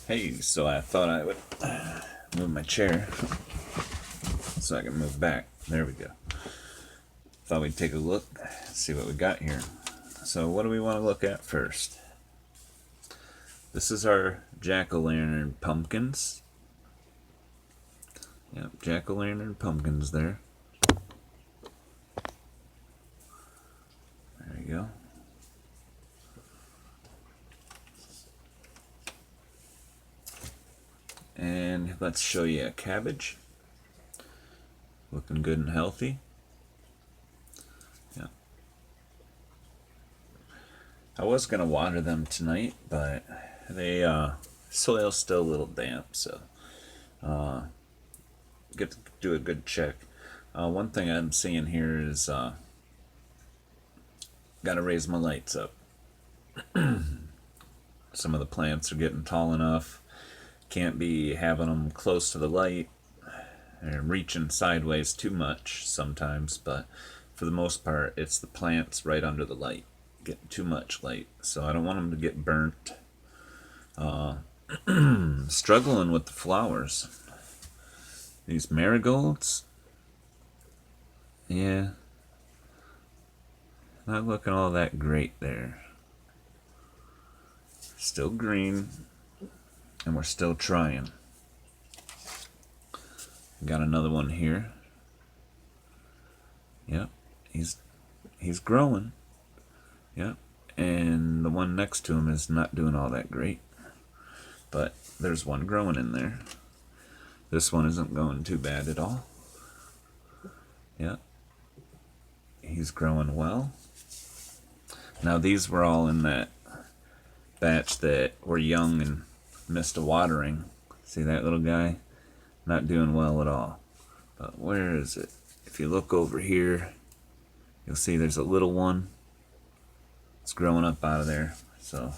Hey, so I thought I would move my chair so I can move back. There we go. Thought we'd take a look, see what we got here. So what do we want to look at first? This is our jack-o'-lantern pumpkins. Yep, jack-o'-lantern pumpkins there. There you go. And let's show you a cabbage. Looking good and healthy. Yeah. I was gonna water them tonight, but they soil's still a little damp, so get to do a good check. One thing I'm seeing here is gotta raise my lights up. Some of the plants are getting tall enough. Can't be having them close to the light and reaching sideways too much sometimes, but for the most part it's the plants right under the light getting too much light, so I don't want them to get burnt. Struggling with the flowers. These marigolds, yeah, not looking all that great there. Still green, and we're still trying. Got another one here. Yep, he's growing. Yep, and the one next to him is not doing all that great, but there's one growing in there. This one isn't going too bad at all. Yep, he's growing well. Now these were all in that batch that were young and missed a watering. See that little guy? Not doing well at all. But where is it? If you look over here, you'll see there's a little one. It's growing up out of there. So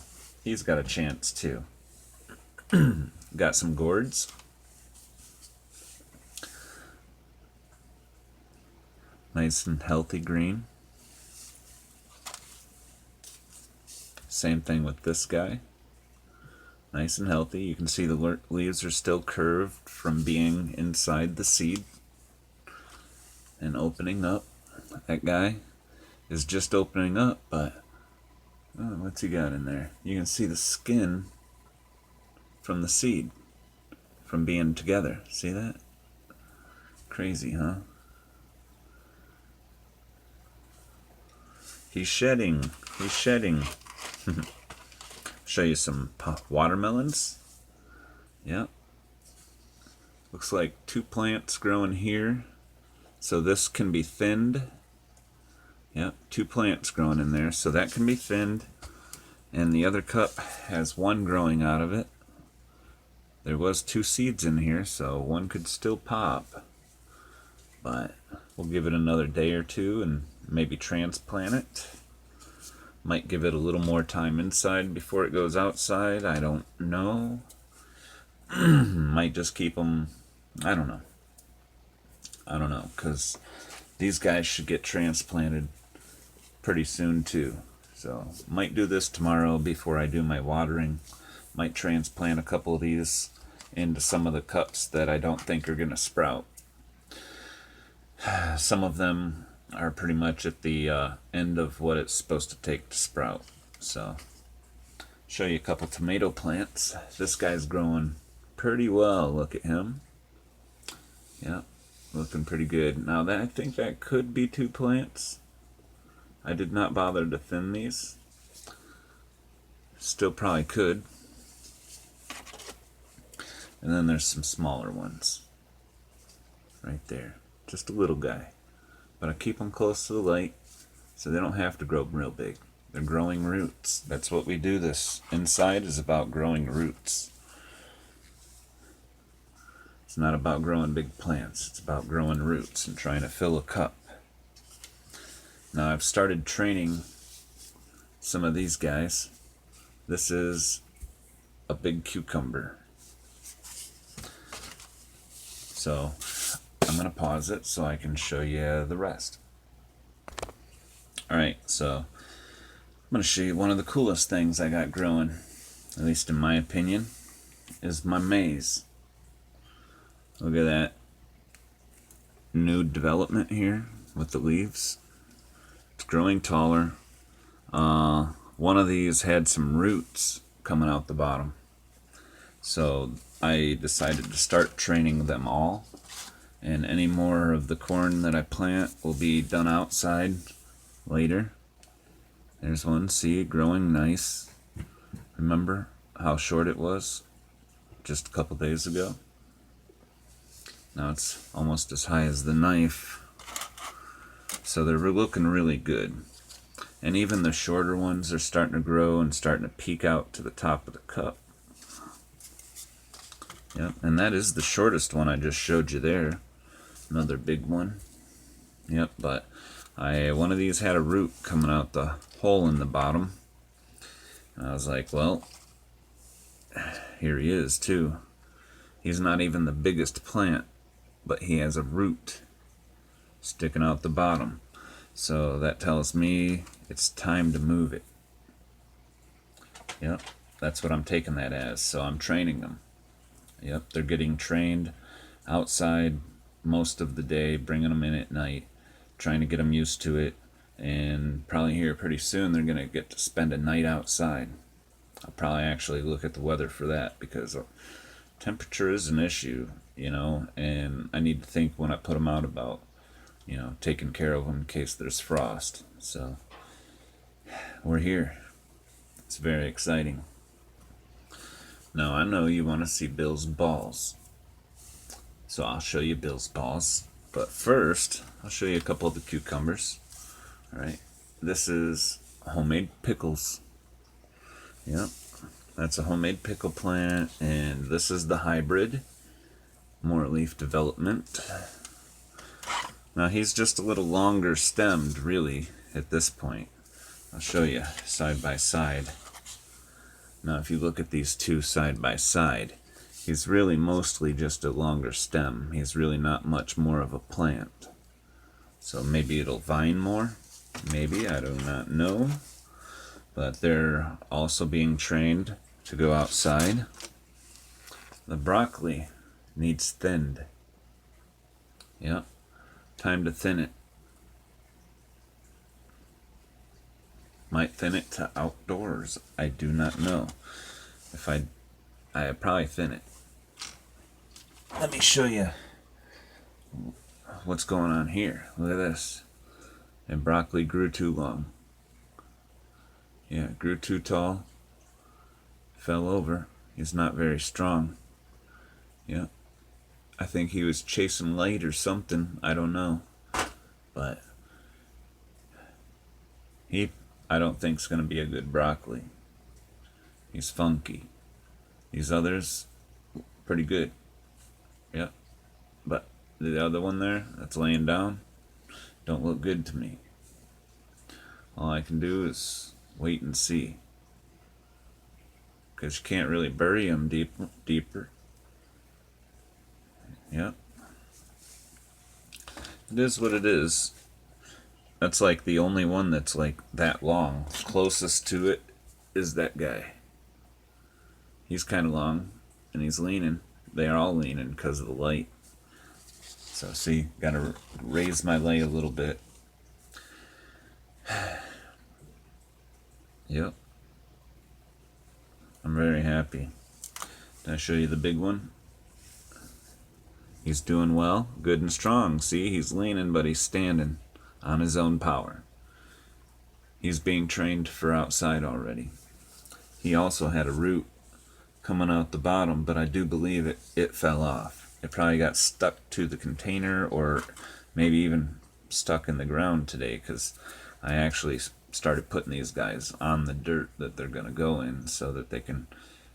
he's got a chance too. Got some gourds. Nice and healthy green. Same thing with this guy. Nice and healthy. You can see the leaves are still curved from being inside the seed and opening up. That guy is just opening up, but what's he got in there? You can see the skin from the seed from being together. See that? Crazy, huh? He's shedding. He's shedding. Show you some watermelons. Yep. Looks like two plants growing here. So this can be thinned. Yep, two plants growing in there. So that can be thinned. And the other cup has one growing out of it. There was two seeds in here, so one could still pop. But we'll give it another day or two and maybe transplant it. Might give it a little more time inside before it goes outside. I don't know. Might just keep them. I don't know. I don't know, because these guys should get transplanted pretty soon too. So might do this tomorrow before I do my watering. Might transplant a couple of these into some of the cups that I don't think are going to sprout. Some of them are pretty much at the end of what it's supposed to take to sprout. So show you a couple tomato plants. This guy's growing pretty well. Look at him. Yeah, looking pretty good. Now that I think that could be two plants. I did not bother to thin these. Still probably could. And then there's some smaller ones right there. Just a little guy. But I keep them close to the light so they don't have to grow real big. They're growing roots. That's what we do. This inside is about growing roots. It's not about growing big plants. It's about growing roots and trying to fill a cup. Now I've started training some of these guys. This is a big cucumber. So I'm going to pause it so I can show you the rest. Alright, so I'm going to show you one of the coolest things I got growing, at least in my opinion. is my maize. Look at that new development here with the leaves. It's growing taller. One of these had some roots coming out the bottom, so I decided to start training them all, and any more of the corn that I plant will be done outside later. There's one, see, growing nice. Remember how short it was just a couple days ago? Now it's almost as high as the knife. So they're looking really good. And even the shorter ones are starting to grow and starting to peek out to the top of the cup. Yep, and that is the shortest one I just showed you there. Another big one. Yep, but one of these had a root coming out the hole in the bottom. And I was like, well, here he is too. He's not even the biggest plant, but he has a root sticking out the bottom. So that tells me it's time to move it. Yep, that's what I'm taking that as. So I'm training them. Yep, they're getting trained outside most of the day, bringing them in at night, trying to get them used to it, and probably here pretty soon they're going to get to spend a night outside. I'll probably actually look at the weather for that, because temperature is an issue, and I need to think when I put them out about, taking care of them in case there's frost. So we're here. It's very exciting. Now I know you want to see Bill's balls, so I'll show you Bill's balls. But first, I'll show you a couple of the cucumbers. Alright, this is homemade pickles. Yep, that's a homemade pickle plant, and this is the hybrid. More leaf development. Now he's just a little longer stemmed, really, at this point. I'll show you side by side. Now if you look at these two side by side, he's really mostly just a longer stem. He's really not much more of a plant. So maybe it'll vine more. Maybe, I do not know. But they're also being trained to go outside. The broccoli needs thinned. Yep, time to thin it. Might thin it to outdoors. I do not know. If I probably thin it. Let me show you what's going on here. Look at this. And broccoli grew too long. Yeah, grew too tall. Fell over. He's not very strong. Yeah. I think he was chasing light or something. I don't know. But I don't think is going to be a good broccoli. He's funky. These others, pretty good. Yep. But the other one there, that's laying down, don't look good to me. All I can do is wait and see. Because you can't really bury them deeper. Yep. It is what it is. That's like the only one that's like that long. Closest to it is that guy. He's kind of long, and he's leaning. They are all leaning because of the light. So see, gotta raise my lay a little bit. Yep. I'm very happy. Did I show you the big one? He's doing well, good and strong. See, he's leaning, but he's standing on his own power. He's being trained for outside already. He also had a root coming out the bottom, but I do believe it fell off. It probably got stuck to the container, or maybe even stuck in the ground today, because I actually started putting these guys on the dirt that they're going to go in, so that they can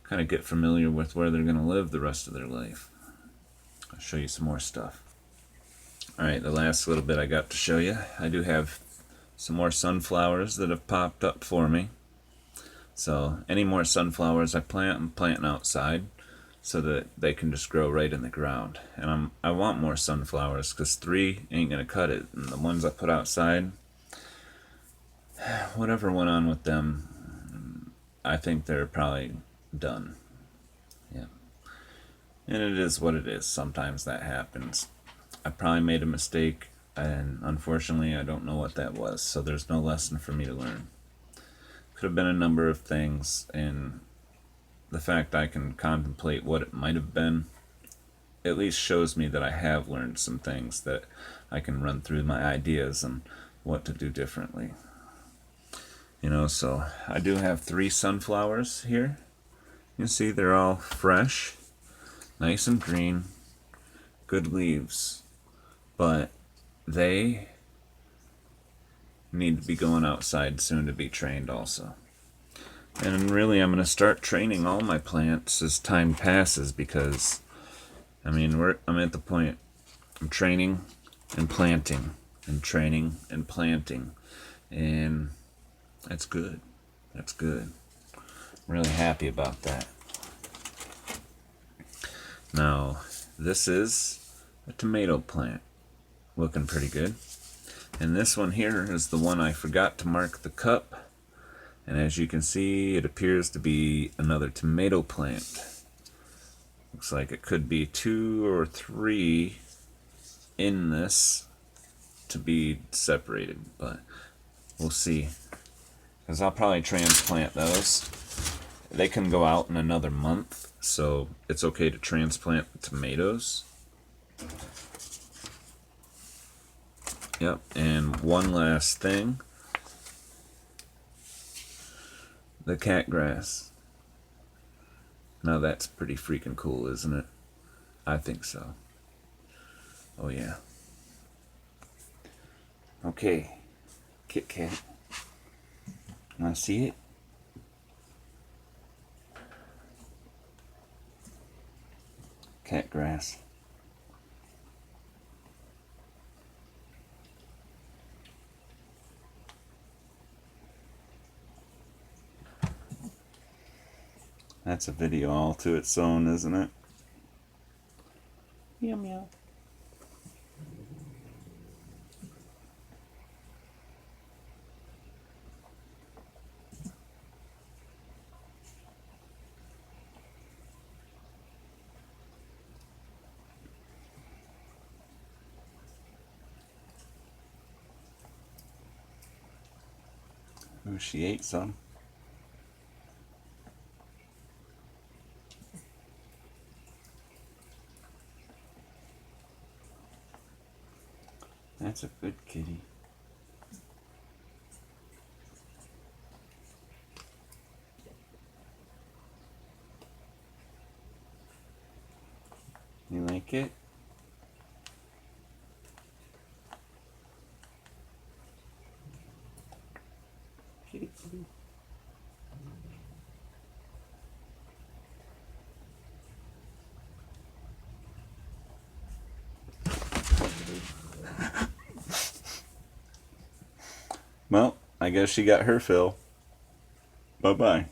kind of get familiar with where they're going to live the rest of their life. I'll show you some more stuff. Alright, the last little bit I got to show you, I do have some more sunflowers that have popped up for me. So any more sunflowers I plant, I'm planting outside so that they can just grow right in the ground. And I want more sunflowers, because 3 ain't gonna cut it. And the ones I put outside, whatever went on with them, I think they're probably done. Yeah. And it is what it is. Sometimes that happens. I probably made a mistake, and unfortunately I don't know what that was, so there's no lesson for me to learn. Could have been a number of things, and the fact I can contemplate what it might have been at least shows me that I have learned some things, that I can run through my ideas and what to do differently. You know, so I do have 3 sunflowers here. You see they're all fresh, nice and green, good leaves, but they need to be going outside soon to be trained also. And really I'm going to start training all my plants as time passes, because I mean I'm at the point I'm training and planting and training and planting, and that's good. That's good. I'm really happy about that. Now, this is a tomato plant, looking pretty good. And this one here is the one I forgot to mark the cup. And as you can see, it appears to be another tomato plant. Looks like it could be 2 or 3 in this to be separated, but we'll see. Because I'll probably transplant those. They can go out in another month, so it's okay to transplant the tomatoes. Yep, and one last thing. The cat grass. Now that's pretty freaking cool, isn't it? I think so. Oh yeah. Okay, Kit Kat. Want to see it? Cat grass. That's a video all to its own, isn't it? Meow meow. Oh, she ate some. That's a good kitty. You like it? Kitty, kitty. Well, I guess she got her fill. Bye-bye.